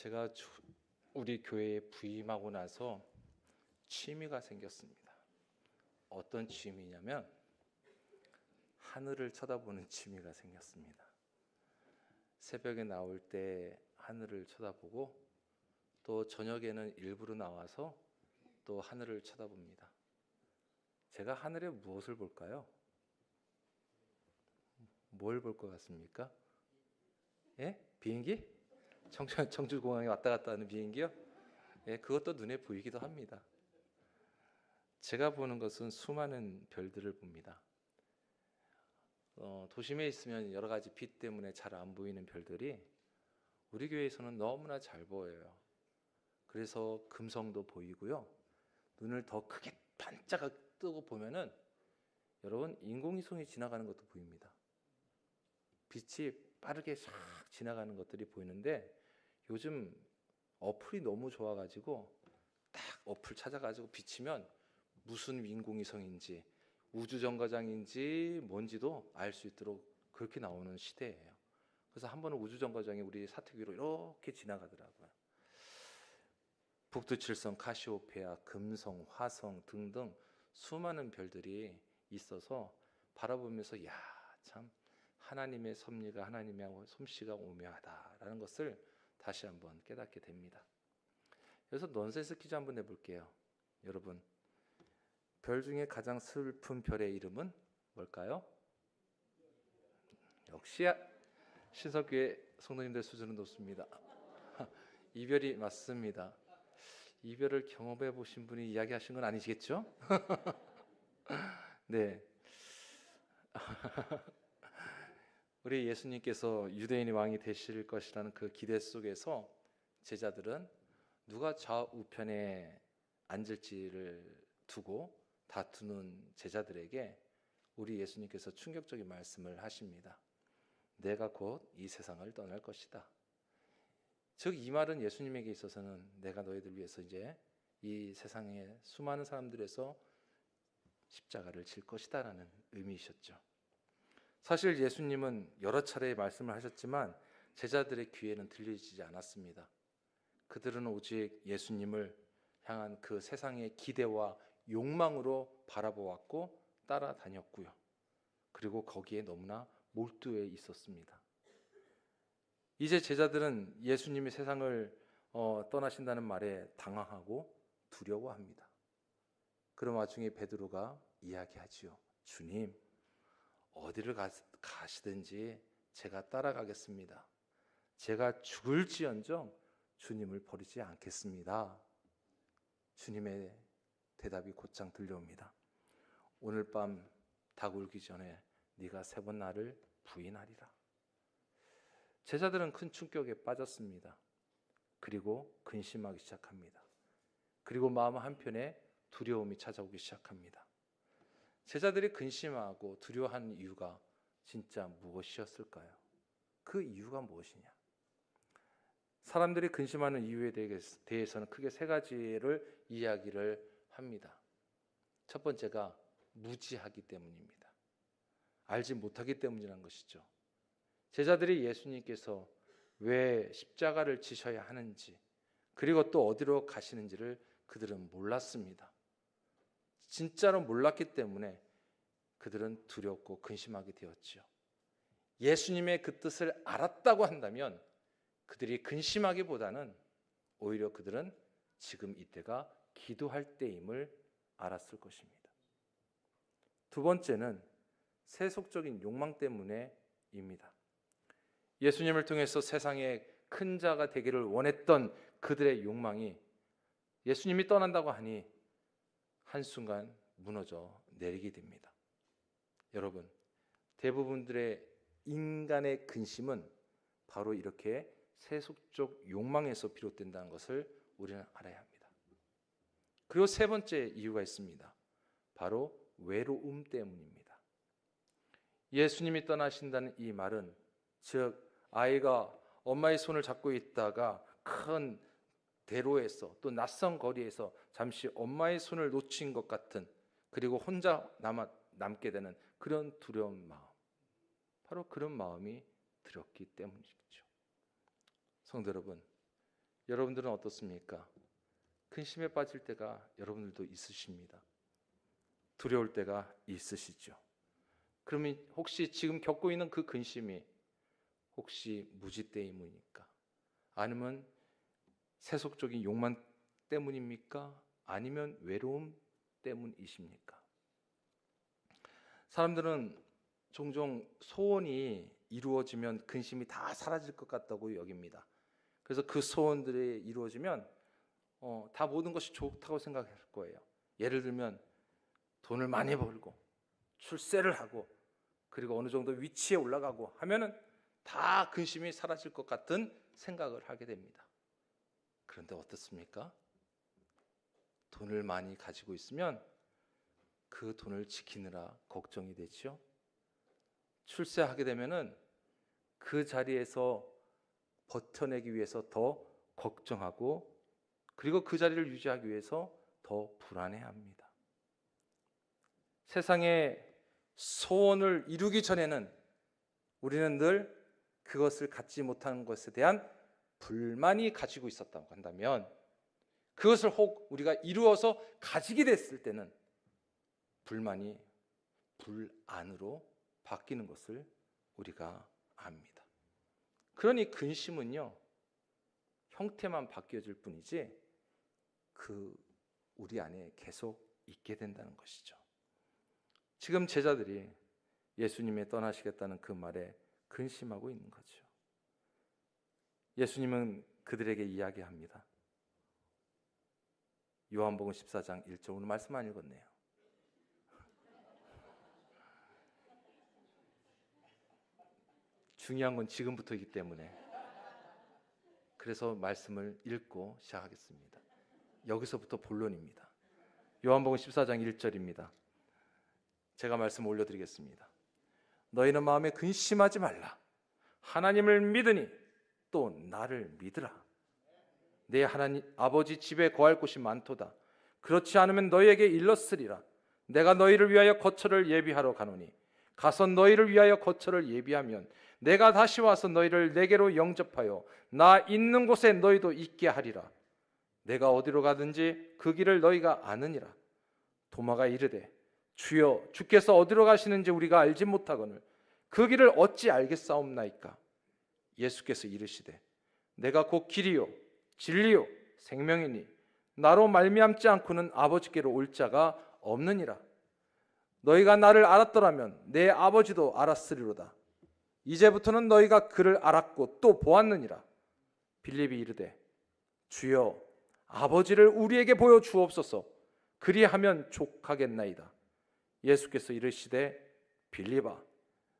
제가 우리 교회에 부임하고 나서 취미가 생겼습니다. 어떤 취미냐면 하늘을 쳐다보는 취미가 생겼습니다. 새벽에 나올 때 하늘을 쳐다보고 또 저녁에는 일부러 나와서 또 하늘을 쳐다봅니다. 제가 하늘에 무엇을 볼까요? 뭘 볼 것 같습니까? 예? 비행기? 청주공항에 왔다 갔다 하는 비행기요? 예, 그것도 눈에 보이기도 합니다. 제가 보는 것은 수많은 별들을 봅니다. 도심에 있으면 여러 가지 빛 때문에 잘 안 보이는 별들이 우리 교회에서는 너무나 잘 보여요. 그래서 금성도 보이고요. 눈을 더 크게 반짝 뜨고 보면은 여러분 인공위성이 지나가는 것도 보입니다. 빛이 빠르게 싹 지나가는 것들이 보이는데 요즘 어플이 너무 좋아가지고 딱 어플 찾아가지고 비치면 무슨 인공위성인지 우주정거장인지 뭔지도 알 수 있도록 그렇게 나오는 시대예요. 그래서 한 번은 우주정거장이 우리 사택위로 이렇게 지나가더라고요. 북두칠성, 카시오페아, 금성, 화성 등등 수많은 별들이 있어서 바라보면서 야, 참 하나님의 섭리가 하나님의 솜씨가 오묘하다라는 것을 다시 한번 깨닫게 됩니다. 그래서 넌센스 퀴즈 한번 내볼게요. 여러분, 별 중에 가장 슬픈 별의 이름은 뭘까요? 역시 신석교회 성도님들 수준은 높습니다. 이별이 맞습니다. 이별을 경험해 보신 분이 이야기하신 건 아니시겠죠? 네. 우리 예수님께서 유대인의 왕이 되실 것이라는 그 기대 속에서 제자들은 누가 좌우편에 앉을지를 두고 다투는 제자들에게 우리 예수님께서 충격적인 말씀을 하십니다. 내가 곧 이 세상을 떠날 것이다. 즉 이 말은 예수님에게 있어서는 내가 너희들 위해서 이제 이 세상의 수많은 사람들에서 십자가를 질 것이다 라는 의미이셨죠. 사실 예수님은 여러 차례 말씀을 하셨지만 제자들의 귀에는 들리지 않았습니다. 그들은 오직 예수님을 향한 그 세상의 기대와 욕망으로 바라보았고 따라다녔고요. 그리고 거기에 너무나 몰두해 있었습니다. 이제 제자들은 예수님이 세상을 떠나신다는 말에 당황하고 두려워합니다. 그런 와중에 베드로가 이야기하지요. 주님, 어디를 가시든지 제가 따라가겠습니다. 제가 죽을지언정 주님을 버리지 않겠습니다. 주님의 대답이 곧장 들려옵니다. 오늘 밤 닭 울기 전에 네가 3번 나를 부인하리라. 제자들은 큰 충격에 빠졌습니다. 그리고 근심하기 시작합니다. 그리고 마음 한편에 두려움이 찾아오기 시작합니다. 제자들이 근심하고 두려워하는 이유가 진짜 무엇이었을까요? 그 이유가 무엇이냐? 사람들이 근심하는 이유에 대해서는 크게 3가지를 이야기를 합니다. 첫 번째가 무지하기 때문입니다. 알지 못하기 때문이라는 것이죠. 제자들이 예수님께서 왜 십자가를 지셔야 하는지 그리고 또 어디로 가시는지를 그들은 몰랐습니다. 진짜로 몰랐기 때문에 그들은 두렵고 근심하게 되었지요. 예수님의 그 뜻을 알았다고 한다면 그들이 근심하기보다는 오히려 그들은 지금 이때가 기도할 때임을 알았을 것입니다. 두 번째는 세속적인 욕망 때문에입니다. 예수님을 통해서 세상의 큰 자가 되기를 원했던 그들의 욕망이 예수님이 떠난다고 하니 한순간 무너져 내리게 됩니다. 여러분, 대부분들의 인간의 근심은 바로 이렇게 세속적 욕망에서 비롯된다는 것을 우리는 알아야 합니다. 그리고 3번째 이유가 있습니다. 바로 외로움 때문입니다. 예수님이 떠나신다는 이 말은 즉 아이가 엄마의 손을 잡고 있다가 큰 대로에서 또 낯선 거리에서 잠시 엄마의 손을 놓친 것 같은 그리고 혼자 남게 되는 그런 두려운 마음, 바로 그런 마음이 들었기 때문이죠. 성도 여러분, 여러분들은 어떻습니까? 근심에 빠질 때가 여러분들도 있으십니다. 두려울 때가 있으시죠. 그러면 혹시 지금 겪고 있는 그 근심이 혹시 무지 때문입니까? 아니면 세속적인 욕망 때문입니까? 아니면 외로움 때문이십니까? 사람들은 종종 소원이 이루어지면 근심이 다 사라질 것 같다고 여깁니다. 그래서 그 소원들이 이루어지면 다 모든 것이 좋다고 생각할 거예요. 예를 들면 돈을 많이 벌고 출세를 하고 그리고 어느 정도 위치에 올라가고 하면은 다 근심이 사라질 것 같은 생각을 하게 됩니다. 그런데 어떻습니까? 돈을 많이 가지고 있으면 그 돈을 지키느라 걱정이 되죠. 출세하게 되면은 그 자리에서 버텨내기 위해서 더 걱정하고 그리고 그 자리를 유지하기 위해서 더 불안해합니다. 세상에 소원을 이루기 전에는 우리는 늘 그것을 갖지 못한 것에 대한 불만이 가지고 있었다고 한다면 그것을 혹 우리가 이루어서 가지게 됐을 때는 불만이 불안으로 바뀌는 것을 우리가 압니다. 그러니 근심은요, 형태만 바뀌어질 뿐이지 우리 안에 계속 있게 된다는 것이죠. 지금 제자들이 예수님이 떠나시겠다는 그 말에 근심하고 있는 거죠. 예수님은 그들에게 이야기합니다. 요한복음 14장 1절, 오늘 말씀 안 읽었네요. 중요한 건 지금부터이기 때문에 그래서 말씀을 읽고 시작하겠습니다. 여기서부터 본론입니다. 요한복음 14장 1절입니다. 제가 말씀 올려드리겠습니다. 너희는 마음에 근심하지 말라. 하나님을 믿으니 또 나를 믿으라. 내 하나님 아버지 집에 거할 곳이 많도다. 그렇지 않으면 너희에게 일렀으리라. 내가 너희를 위하여 거처를 예비하러 가노니 가서 너희를 위하여 거처를 예비하면 내가 다시 와서 너희를 내게로 영접하여 나 있는 곳에 너희도 있게 하리라. 내가 어디로 가든지 그 길을 너희가 아느니라. 도마가 이르되 주여 주께서 어디로 가시는지 우리가 알지 못하거늘 그 길을 어찌 알겠사옵나이까. 예수께서 이르시되 내가 곧 길이요 진리요 생명이니 나로 말미암지 않고는 아버지께로 올 자가 없느니라. 너희가 나를 알았더라면 내 아버지도 알았으리로다. 이제부터는 너희가 그를 알았고 또 보았느니라. 빌립이 이르되 주여 아버지를 우리에게 보여 주옵소서. 그리하면 족하겠나이다. 예수께서 이르시되 빌립아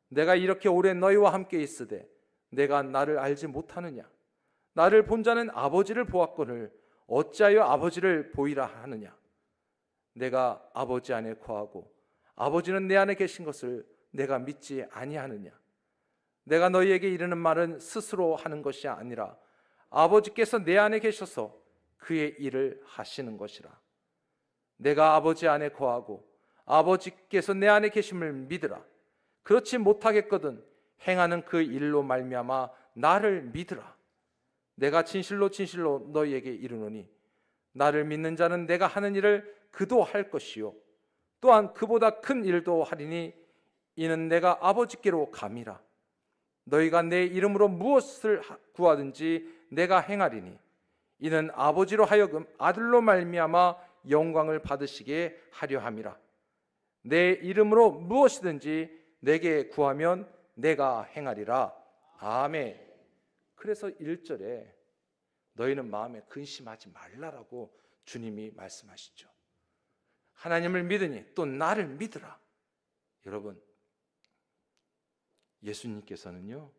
내가 이렇게 오래 너희와 함께 있으되 내가 나를 알지 못하느냐. 나를 본 자는 아버지를 보았거늘 어찌하여 아버지를 보이라 하느냐. 내가 아버지 안에 거하고 아버지는 내 안에 계신 것을 내가 믿지 아니하느냐. 내가 너희에게 이르는 말은 스스로 하는 것이 아니라 아버지께서 내 안에 계셔서 그의 일을 하시는 것이라. 내가 아버지 안에 거하고 아버지께서 내 안에 계심을 믿으라. 그렇지 못하겠거든 행하는 그 일로 말미암아 나를 믿으라. 내가 진실로 진실로 너희에게 이르노니 나를 믿는 자는 내가 하는 일을 그도 할 것이요 또한 그보다 큰 일도 하리니 이는 내가 아버지께로 감이라. 너희가 내 이름으로 무엇을 구하든지 내가 행하리니 이는 아버지로 하여금 아들로 말미암아 영광을 받으시게 하려 함이라. 내 이름으로 무엇이든지 내게 구하면 내가 행하리라. 아멘. 그래서 1절에 너희는 마음에 근심하지 말라라고 주님이 말씀하시죠. 하나님을 믿으니 또 나를 믿으라. 여러분, 예수님께서는요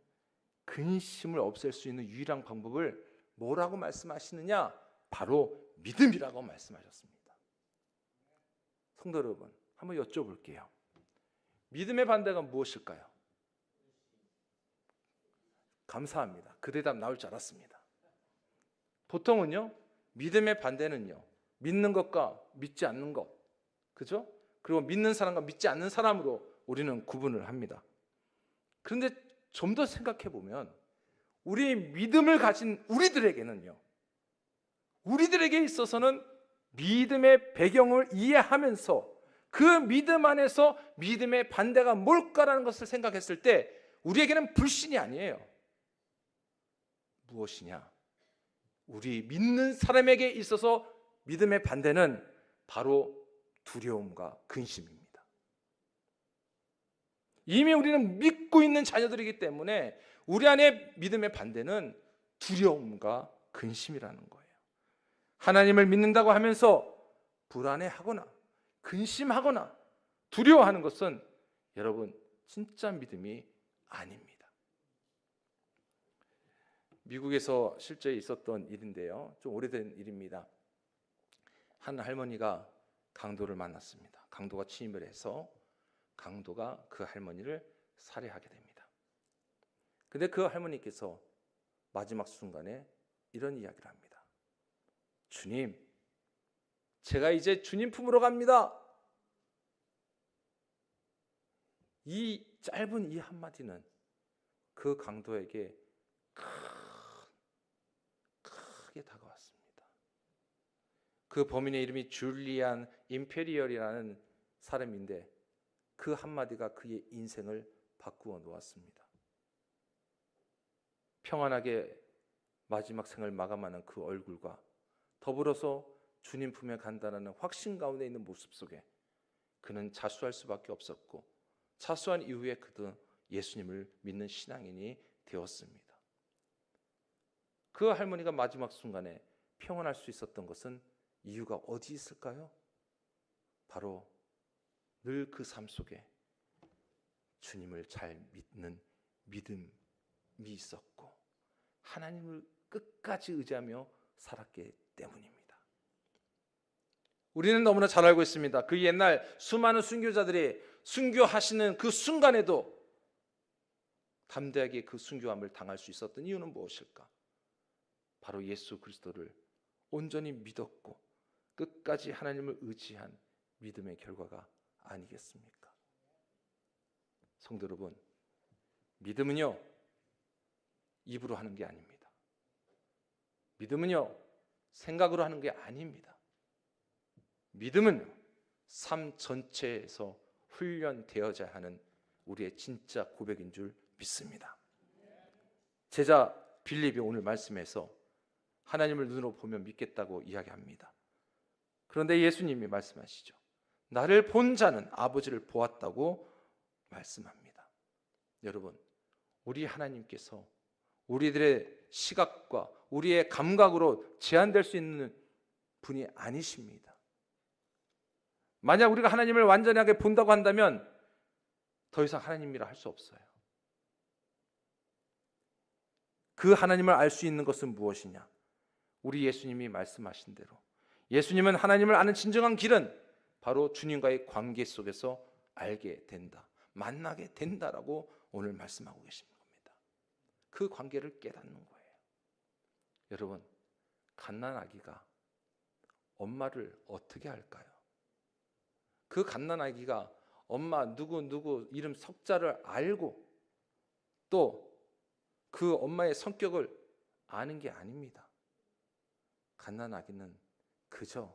근심을 없앨 수 있는 유일한 방법을 뭐라고 말씀하시느냐? 바로 믿음이라고 말씀하셨습니다. 성도 여러분, 한번 여쭤볼게요. 믿음의 반대가 무엇일까요? 감사합니다. 그 대답 나올 줄 알았습니다. 보통은요 믿음의 반대는요 믿는 것과 믿지 않는 것, 그죠? 그리고 믿는 사람과 믿지 않는 사람으로 우리는 구분을 합니다. 그런데 좀 더 생각해 보면 우리 믿음을 가진 우리들에게는요 우리들에게 있어서는 믿음의 배경을 이해하면서 그 믿음 안에서 믿음의 반대가 뭘까라는 것을 생각했을 때 우리에게는 불신이 아니에요. 무엇이냐? 우리 믿는 사람에게 있어서 믿음의 반대는 바로 두려움과 근심입니다. 이미 우리는 믿고 있는 자녀들이기 때문에 우리 안에 믿음의 반대는 두려움과 근심이라는 거예요. 하나님을 믿는다고 하면서 불안해하거나 근심하거나 두려워하는 것은 여러분 진짜 믿음이 아닙니다. 미국에서 실제 있었던 일인데요, 좀 오래된 일입니다. 한 할머니가 강도를 만났습니다. 강도가 침입을 해서 강도가 그 할머니를 살해하게 됩니다. 근데 그 할머니께서 마지막 순간에 이런 이야기를 합니다. 주님, 제가 이제 주님 품으로 갑니다. 이 짧은 이 한마디는 그 강도에게 크게 다가왔습니다. 그 범인의 이름이 줄리안 임페리얼이라는 사람인데 그 한마디가 그의 인생을 바꾸어 놓았습니다. 평안하게 마지막 생을 마감하는 그 얼굴과 더불어서 주님 품에 간다는 확신 가운데 있는 모습 속에 그는 자수할 수밖에 없었고 자수한 이후에 그도 예수님을 믿는 신앙인이 되었습니다. 그 할머니가 마지막 순간에 평안할 수 있었던 것은 이유가 어디 있을까요? 바로 늘 그 삶 속에 주님을 잘 믿는 믿음이 있었고 하나님을 끝까지 의지하며 살았기 때문입니다. 우리는 너무나 잘 알고 있습니다. 그 옛날 수많은 순교자들이 순교하시는 그 순간에도 담대하게 그 순교함을 당할 수 있었던 이유는 무엇일까? 바로 예수 그리스도를 온전히 믿었고 끝까지 하나님을 의지한 믿음의 결과가 아니겠습니까? 성도 여러분, 믿음은요 입으로 하는 게 아닙니다. 믿음은요 생각으로 하는 게 아닙니다. 믿음은 삶 전체에서 훈련되어야 하는 우리의 진짜 고백인 줄 믿습니다. 제자 빌립이 오늘 말씀에서 하나님을 눈으로 보면 믿겠다고 이야기합니다. 그런데 예수님이 말씀하시죠. 나를 본 자는 아버지를 보았다고 말씀합니다. 여러분, 우리 하나님께서 우리들의 시각과 우리의 감각으로 제한될 수 있는 분이 아니십니다. 만약 우리가 하나님을 완전하게 본다고 한다면 더 이상 하나님이라 할 수 없어요. 그 하나님을 알 수 있는 것은 무엇이냐? 우리 예수님이 말씀하신 대로 예수님은 하나님을 아는 진정한 길은 바로 주님과의 관계 속에서 알게 된다, 만나게 된다라고 오늘 말씀하고 계신 겁니다. 그 관계를 깨닫는 거예요. 여러분, 갓난아기가 엄마를 어떻게 알까요? 그 갓난아기가 엄마 누구 이름 석자를 알고 또 그 엄마의 성격을 아는 게 아닙니다. 갓난아기는 그저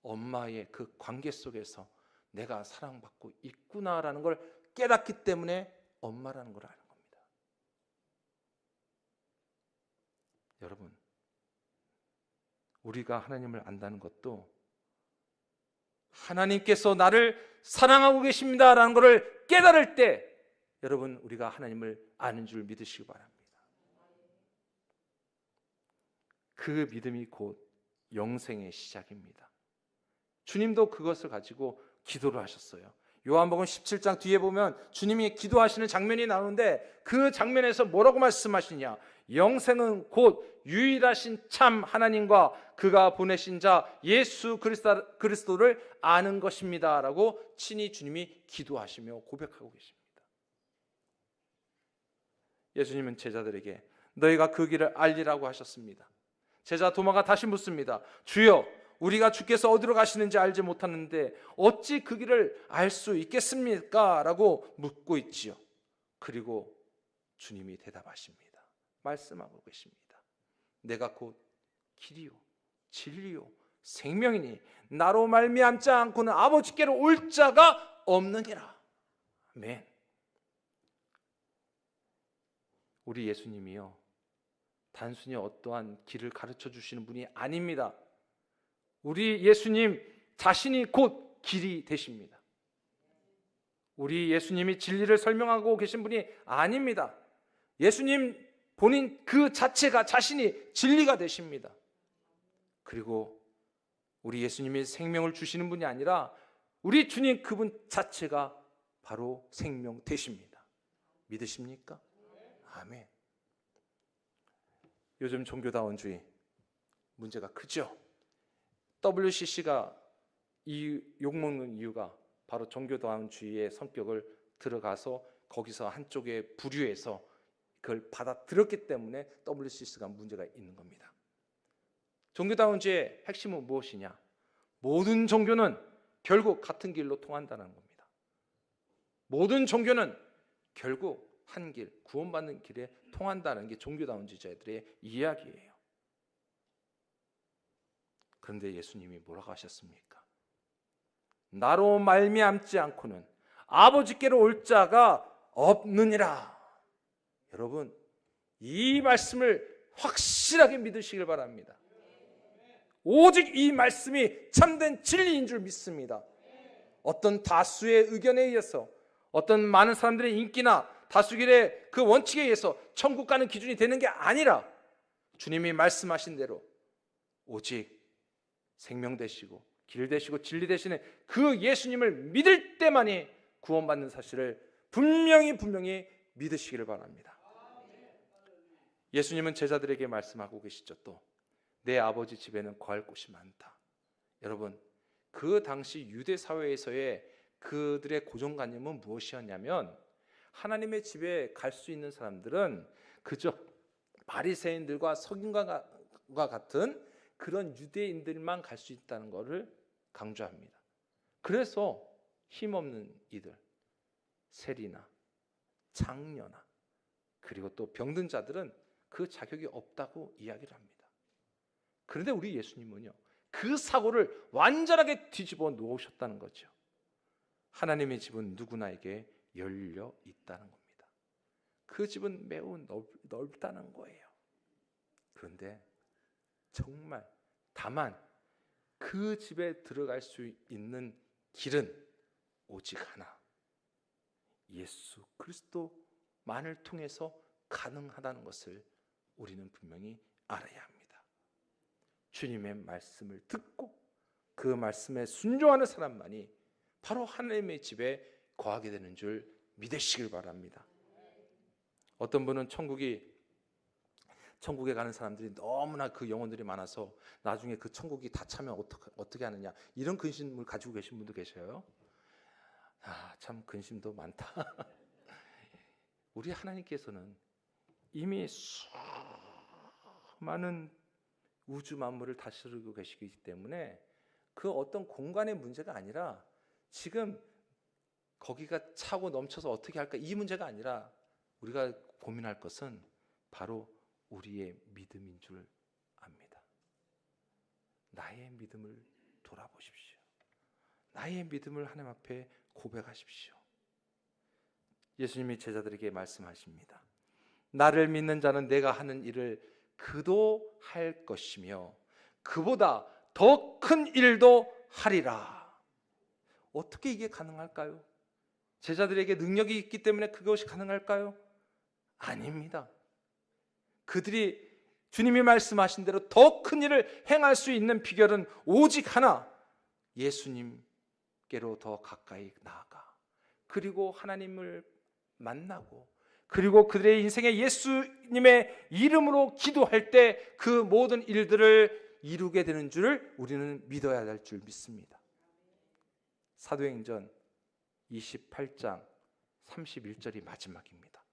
엄마의 그 관계 속에서 내가 사랑받고 있구나라는 걸 깨닫기 때문에 엄마라는 걸 아는 겁니다. 여러분, 우리가 하나님을 안다는 것도 하나님께서 나를 사랑하고 계십니다라는 것을 깨달을 때 여러분 우리가 하나님을 아는 줄 믿으시기 바랍니다. 그 믿음이 곧 영생의 시작입니다. 주님도 그것을 가지고 기도를 하셨어요. 요한복음 17장 뒤에 보면 주님이 기도하시는 장면이 나오는데 그 장면에서 뭐라고 말씀하시냐? 영생은 곧 유일하신 참 하나님과 그가 보내신 자 예수 그리스도를 아는 것입니다 라고 친히 주님이 기도하시며 고백하고 계십니다. 예수님은 제자들에게 너희가 그 길을 알리라고 하셨습니다. 제자 도마가 다시 묻습니다. 주여, 우리가 주께서 어디로 가시는지 알지 못하는데 어찌 그 길을 알 수 있겠습니까? 라고 묻고 있지요. 그리고 주님이 대답하십니다. 말씀하고 계십니다. 내가 곧 길이요 진리요 생명이니 나로 말미암지 않고는 아버지께로 올 자가 없느니라. 아멘. 우리 예수님이요 단순히 어떠한 길을 가르쳐 주시는 분이 아닙니다. 우리 예수님 자신이 곧 길이 되십니다. 우리 예수님이 진리를 설명하고 계신 분이 아닙니다. 예수님 본인 그 자체가 자신이 진리가 되십니다. 그리고 우리 예수님이 생명을 주시는 분이 아니라 우리 주님 그분 자체가 바로 생명 되십니다. 믿으십니까? 아멘. 요즘 종교다원주의 문제가 크죠. WCC가 이 욕먹는 이유가 바로 종교다원주의의 성격을 들어가서 거기서 한쪽에 부류해서 그걸 받아들였기 때문에 WCC가 문제가 있는 겁니다. 종교다원주의의 핵심은 무엇이냐? 모든 종교는 결국 같은 길로 통한다는 겁니다. 모든 종교는 결국 한 길, 구원받는 길에 통한다는 게 종교다원주의자들의 이야기예요. 그런데 예수님이 뭐라고 하셨습니까? 나로 말미암지 않고는 아버지께로 올 자가 없느니라. 여러분, 이 말씀을 확실하게 믿으시길 바랍니다. 오직 이 말씀이 참된 진리인 줄 믿습니다. 어떤 다수의 의견에 의해서, 어떤 많은 사람들의 인기나 다수결의 그 원칙에 의해서 천국 가는 기준이 되는 게 아니라 주님이 말씀하신 대로 오직 생명 되시고 길 되시고 진리 되시는 그 예수님을 믿을 때만이 구원받는 사실을 분명히 믿으시기를 바랍니다. 예수님은 제자들에게 말씀하고 계시죠. 또 내 아버지 집에는 거할 곳이 많다. 여러분, 그 당시 유대 사회에서의 그들의 고정관념은 무엇이었냐면 하나님의 집에 갈 수 있는 사람들은 그저 바리새인들과 서기관과 같은 그런 유대인들만 갈 수 있다는 것을 강조합니다. 그래서 힘없는 이들, 세리나 장녀나 그리고 또 병든 자들은 그 자격이 없다고 이야기를 합니다. 그런데 우리 예수님은요, 그 사고를 완전하게 뒤집어 놓으셨다는 거죠. 하나님의 집은 누구나에게 열려 있다는 겁니다. 그 집은 매우 넓다는 거예요. 그런데 정말 다만 그 집에 들어갈 수 있는 길은 오직 하나, 예수 그리스도만을 통해서 가능하다는 것을 우리는 분명히 알아야 합니다. 주님의 말씀을 듣고 그 말씀에 순종하는 사람만이 바로 하나님의 집에 거하게 되는 줄 믿으시길 바랍니다. 어떤 분은 천국에 가는 사람들이 너무나 그 영혼들이 많아서 나중에 그 천국이 다 차면 어떻게 하느냐, 이런 근심을 가지고 계신 분도 계셔요. 참 근심도 많다. 우리 하나님께서는 이미 수많은 우주 만물을 다스리고 계시기 때문에 그 어떤 공간의 문제가 아니라 지금 거기가 차고 넘쳐서 어떻게 할까, 이 문제가 아니라 우리가 고민할 것은 바로 우리의 믿음인 줄 압니다. 나의 믿음을 돌아보십시오. 나의 믿음을 하나님 앞에 고백하십시오. 예수님이 제자들에게 말씀하십니다. 나를 믿는 자는 내가 하는 일을 그도 할 것이며 그보다 더 큰 일도 하리라. 어떻게 이게 가능할까요? 제자들에게 능력이 있기 때문에 그것이 가능할까요? 아닙니다. 그들이 주님이 말씀하신 대로 더 큰 일을 행할 수 있는 비결은 오직 하나, 예수님께로 더 가까이 나아가 그리고 하나님을 만나고 그리고 그들의 인생에 예수님의 이름으로 기도할 때 그 모든 일들을 이루게 되는 줄을 우리는 믿어야 할 줄 믿습니다. 사도행전 28장 31절이 마지막입니다.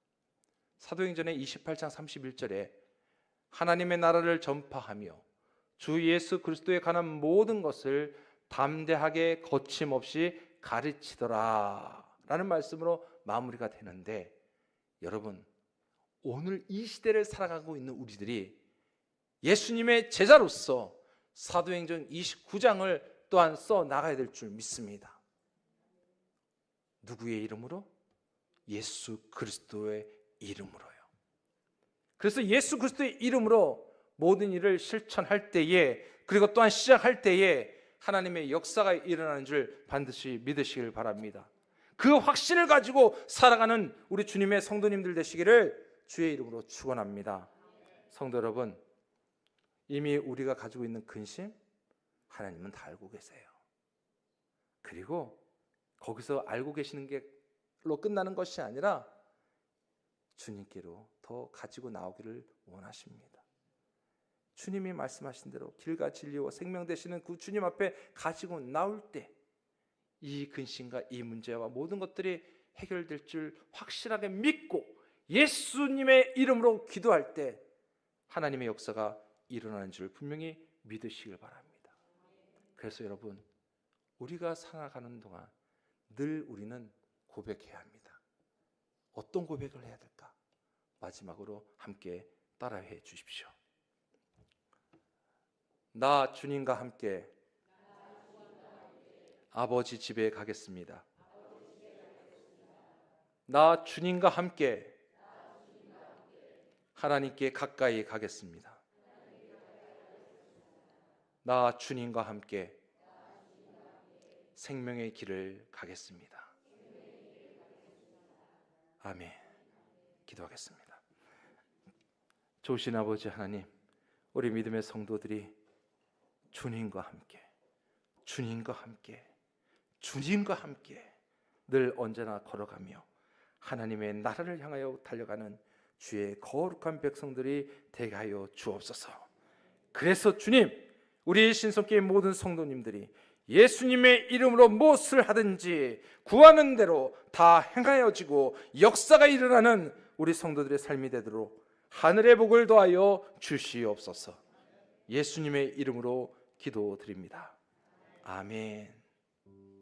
사도행전의 28장 31절에 하나님의 나라를 전파하며 주 예수 그리스도에 관한 모든 것을 담대하게 거침없이 가르치더라 라는 말씀으로 마무리가 되는데, 여러분, 오늘 이 시대를 살아가고 있는 우리들이 예수님의 제자로서 사도행전 29장을 또한 써 나가야 될 줄 믿습니다. 누구의 이름으로? 예수 그리스도의 이름으로요. 그래서 예수 그리스도의 이름으로 모든 일을 실천할 때에, 그리고 또한 시작할 때에 하나님의 역사가 일어나는 줄 반드시 믿으시길 바랍니다. 그 확신을 가지고 살아가는 우리 주님의 성도님들 되시기를 주의 이름으로 축원합니다. 성도 여러분, 이미 우리가 가지고 있는 근심 하나님은 다 알고 계세요. 그리고 거기서 알고 계시는 게로 끝나는 것이 아니라 주님께로 더 가지고 나오기를 원하십니다. 주님이 말씀하신 대로 길과 진리와 생명 되시는 그 주님 앞에 가지고 나올 때 이 근심과 이 문제와 모든 것들이 해결될 줄 확실하게 믿고 예수님의 이름으로 기도할 때 하나님의 역사가 일어나는 줄 분명히 믿으시길 바랍니다. 그래서 여러분, 우리가 살아가는 동안 늘 우리는 고백해야 합니다. 어떤 고백을 해야 될까? 마지막으로 함께 따라해 주십시오. 나 주님과 함께 아버지 집에 가겠습니다. 나 주님과 함께 하나님께 가까이 가겠습니다. 나 주님과 함께 생명의 길을 가겠습니다. 아멘. 기도하겠습니다. 좋으신 아버지 하나님, 우리 믿음의 성도들이 주님과 함께 늘 언제나 걸어가며 하나님의 나라를 향하여 달려가는 주의 거룩한 백성들이 되게 하여 주옵소서. 그래서 주님, 우리 신성교회 모든 성도님들이 예수님의 이름으로 무엇을 하든지 구하는 대로 다 행하여지고 역사가 일어나는 우리 성도들의 삶이 되도록 하늘의 복을 더하여 주시옵소서. 예수님의 이름으로 기도드립니다. 아멘.